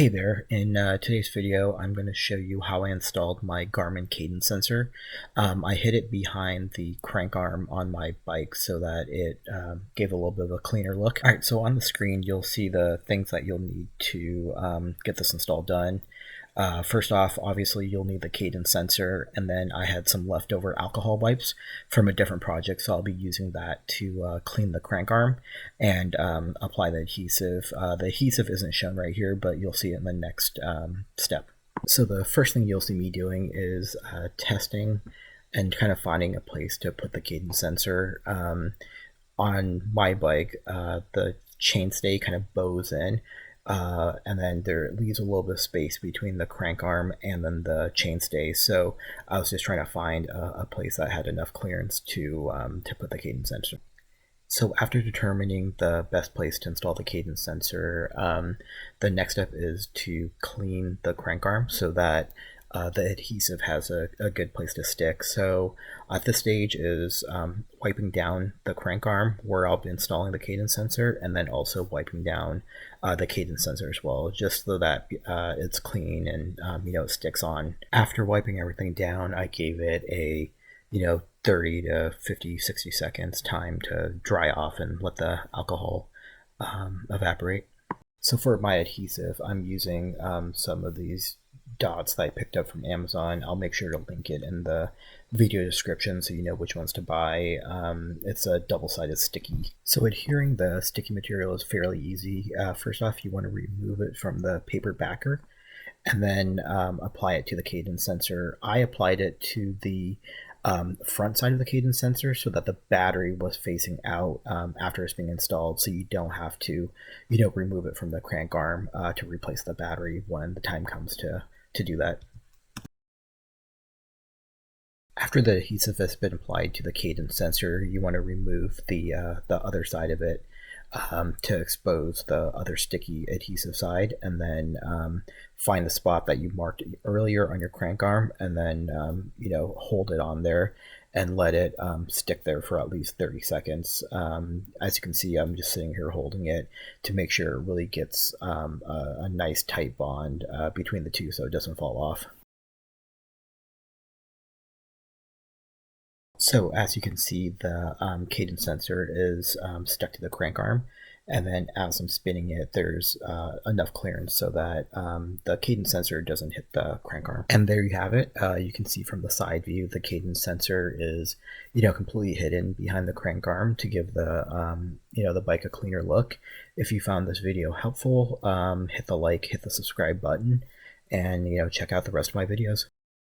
Hey there, in today's video I'm going to show you how I installed my Garmin Cadence Sensor. I hid it behind the crank arm on my bike so that it gave a little bit of a cleaner look. Alright, so on the screen you'll see the things that you'll need to get this install done. First off, obviously you'll need the cadence sensor, and then I had some leftover alcohol wipes from a different project, so I'll be using that to clean the crank arm and apply the adhesive. The adhesive isn't shown right here, but you'll see it in the next step. So the first thing you'll see me doing is testing and kind of finding a place to put the cadence sensor. On my bike, the chainstay kind of bows in, and then there leaves a little bit of space between the crank arm and then the chainstay. So I was just trying to find a place that had enough clearance to put the cadence sensor. So after determining the best place to install the cadence sensor, the next step is to clean the crank arm so that the adhesive has a good place to stick. So at this stage is wiping down the crank arm where I'll be installing the cadence sensor, and then also wiping down the cadence sensor as well, just so that it's clean and it sticks on. After wiping everything down, I gave it a 30 to 50, 60 seconds time to dry off and let the alcohol evaporate. So for my adhesive, I'm using some of these dots that I picked up from Amazon. I'll make sure to link it in the video description so you know which ones to buy. It's a double-sided sticky. So adhering the sticky material is fairly easy. First off, you want to remove it from the paper backer and then apply it to the cadence sensor. I applied it to the front side of the cadence sensor so that the battery was facing out after it's being installed, so you don't have to remove it from the crank arm to replace the battery when the time comes to do that. After the adhesive has been applied to the cadence sensor, you want to remove the other side of it to expose the other sticky adhesive side, and then find the spot that you marked earlier on your crank arm, and then hold it on there and let it stick there for at least 30 seconds. As you can see, I'm just sitting here holding it to make sure it really gets a nice tight bond between the two so it doesn't fall off. So as you can see, the cadence sensor is stuck to the crank arm, and then as I'm spinning it, there's enough clearance so that the cadence sensor doesn't hit the crank arm. And there you have it. You can see from the side view, the cadence sensor is completely hidden behind the crank arm to give the the bike a cleaner look. If you found this video helpful, hit the like, hit the subscribe button, and check out the rest of my videos.